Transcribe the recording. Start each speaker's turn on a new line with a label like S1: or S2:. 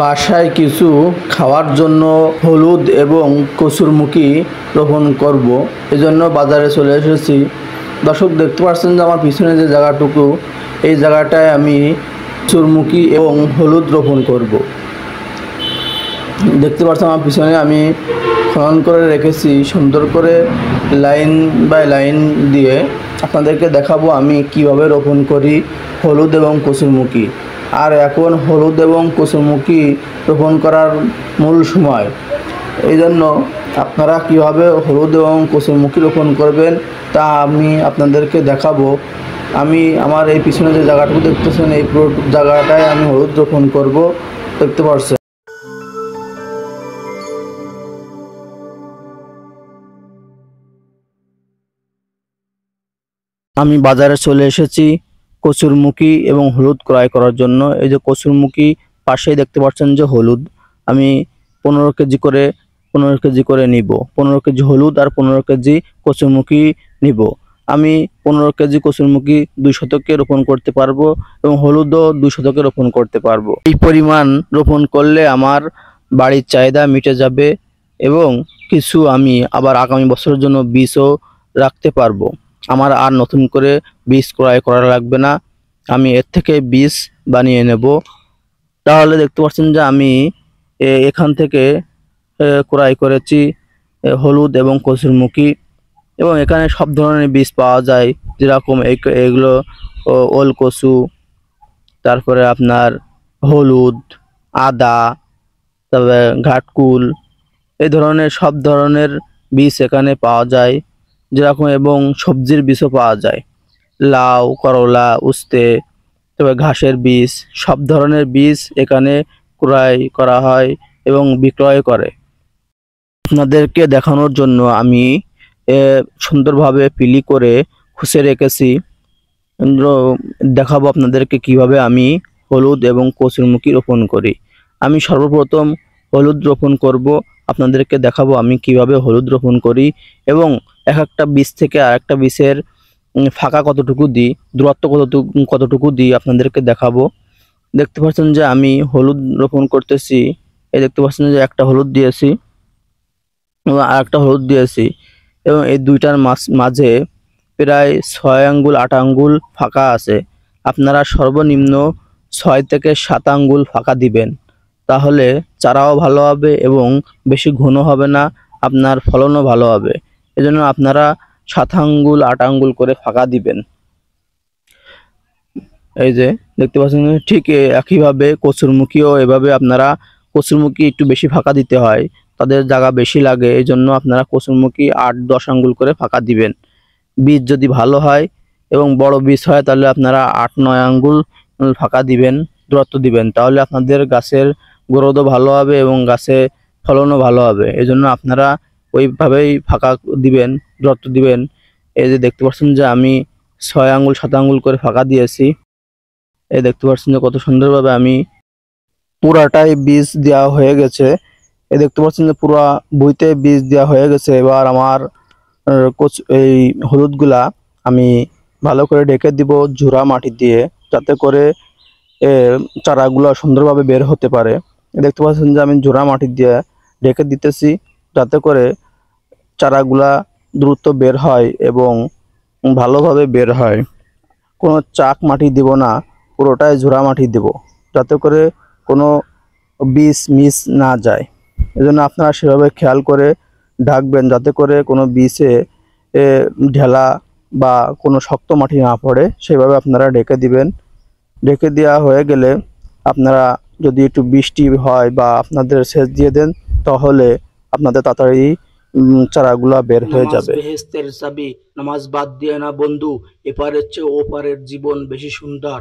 S1: বাসায় কিছু খাওয়ার জন্য হলুদ এবং কসুরমুখী রোপণ করব, এজন্য বাজারে চলে এসেছি। দর্শক দেখতে পাচ্ছেন যে আমার পিছনে যে জায়গাটুকু, এই জায়গাটায় আমি কসুরমুখী এবং হলুদ রোপণ করব। দেখতে পাচ্ছেন আমার পিছনে আমি খনন করে রেখেছি, সুন্দর করে লাইন বাই লাইন দিয়ে আপনাদেরকে দেখাবো আমি কিভাবে রোপণ করি হলুদ এবং কসুরমুখী। আর এখন হলুদ এবং কসুরমুখী রোপণ করার মূল সময়, এই জন্য আপনারা কীভাবে হলুদ এবং কসুরমুখী রোপণ করবেন তা আমি আপনাদেরকে দেখাবো। আমি আমার এই পিছনে যে জায়গাটুকু দেখতেছেন, এই পুরো জায়গাটায় আমি হলুদ রোপণ করব, দেখতে পাচ্ছেন। আমি বাজারে চলে এসেছি কসুরমুখী এবং হলুদ ক্রয় করার জন্য। এই যে কসুরমুখী, পাশেই দেখতে পাচ্ছেন যে হলুদ। আমি 15 কেজি করে নিব। 15 কেজি হলুদ আর 15 কেজি কসুরমুখী নিব। আমি 15 কেজি কসুরমুখী 2 শতকে রোপণ করতে পারবো এবং হলুদও 2 শতকে রোপণ করতে পারবো। এই পরিমাণ রোপণ করলে আমার বাড়ির চাহিদা মিটে যাবে এবং কিছু আমি আবার আগামী বছরের জন্য বীজও রাখতে পারবো। আমার আর নতুন করে বীজ ক্রয় করা লাগবে না, আমি এর থেকে বীজ বানিয়ে নেব। তাহলে দেখতে পাচ্ছেন যে আমি এখান থেকে ক্রয় করেছি হলুদ এবং কসুরমুখী, এবং এখানে সব ধরনের বীজ পাওয়া যায়, যেরকম এগুলো ওল কচু, তারপরে আপনার হলুদ, আদা, তারপরে ঘাটকুল, এই ধরনের সব ধরনের বীজ এখানে পাওয়া যায় যেরকম, এবং সবজির বীজও পাওয়া যায়, লাউ, করলা, উস্তে, তবে ঘাসের বীজ, সব ধরনের বীজ এখানে ক্রয় করা হয় এবং বিক্রয় করে। আপনাদেরকে দেখানোর জন্য আমি সুন্দরভাবে পিলি করে খুঁজে রেখেছি। দেখাবো আপনাদেরকে কিভাবে আমি হলুদ এবং কসুরমুখী রোপণ করি। আমি সর্বপ্রথম হলুদ রোপণ করব, আপনাদেরকে দেখাবো আমি কিভাবে হলুদ রোপণ করি এবং এক একটা বীজ থেকে আরেকটা বীজের ফাঁকা কতটুকু দিই, দূরত্ব কতটুকু দিই আপনাদেরকে দেখাবো। দেখতে পাচ্ছেন যে আমি হলুদ রোপণ করতেছি। এই দেখতে পাচ্ছেন যে একটা হলুদ দিয়েছি এবং আরেকটা হলুদ দিয়েছি, এবং এই দুইটার মাঝে প্রায় 6 আঙ্গুল 8 আঙ্গুল ফাঁকা আছে। আপনারা সর্বনিম্ন 6 থেকে 7 আঙ্গুল ফাঁকা দিবেন, তাহলে চারাও ভালো হবে এবং বেশি ঘন হবে না, আপনার ফলনও ভালো হবে। এজন্য আপনারা 7 আঙ্গুল 8 আঙ্গুল করে ফাঁকা দিবেন। এই যে দেখতে পাচ্ছেন, ঠিক একইভাবে কসুরমুখীও এভাবে আপনারা, কসুরমুখী একটু বেশি ফাঁকা দিতে হয়, তাদের জায়গা বেশি লাগে, এই জন্য আপনারা কসুরমুখী 8-10 আঙ্গুল করে ফাঁকা দিবেন। বীজ যদি ভালো হয় এবং বড় বীজ হয় তাহলে আপনারা 8-9 আঙ্গুল ফাঁকা দিবেন, দূরত্ব দিবেন, তাহলে আপনাদের গাছের গ্রোথও ভালো হবে এবং গাছে ফলনও ভালো হবে। এই জন্য আপনারা ওইভাবেই ফাঁকা দিবেন, দূরত্ব দিবেন। এই যে দেখতে পাচ্ছেন যে আমি 6 আঙ্গুল 7 আঙ্গুল করে ফাঁকা দিয়েছি। এই দেখতে পাচ্ছেন যে কত সুন্দরভাবে আমি পুরাটাই বীজ দেওয়া হয়ে গেছে। এই দেখতে পাচ্ছেন যে পুরা বইতে বীজ দেওয়া হয়ে গেছে। এবার আমার এই হলুদগুলা আমি ভালো করে ঢেকে দিব ঝুরা মাটি দিয়ে, যাতে করে চারাগুলো সুন্দরভাবে বের হতে পারে। দেখতে পাচ্ছেন যে আমি ঝুরা মাটি দিয়ে ঢেকে দিতেছি, যাতে করে চারাগুলা দ্রুত বের হয় এবং ভালোভাবে বের হয়। কোনো চাক মাটি দিব না, পুরোটাই ঝুরা মাটি দেব, যাতে করে কোনো বীজ মিস না যায়। এজন্য আপনারা সেভাবে খেয়াল করে ঢাকবেন, যাতে করে কোনো বীজে ঢেলা বা কোনো শক্ত মাটি না পড়ে, সেভাবে আপনারা ঢেকে দিবেন। ঢেকে দেওয়া হয়ে গেলে আপনারা যদি একটু বৃষ্টি হয় বা আপনাদের সেচ দিয়ে দেন, তাহলে আপনাদের তাড়াতাড়ি চারাগুলা বের হয়ে যাবে।
S2: বেহেশতের চাবি, নামাজ বাদ দিয়ে না বন্ধু, এপারের চেয়ে ওপারের জীবন বেশি সুন্দর।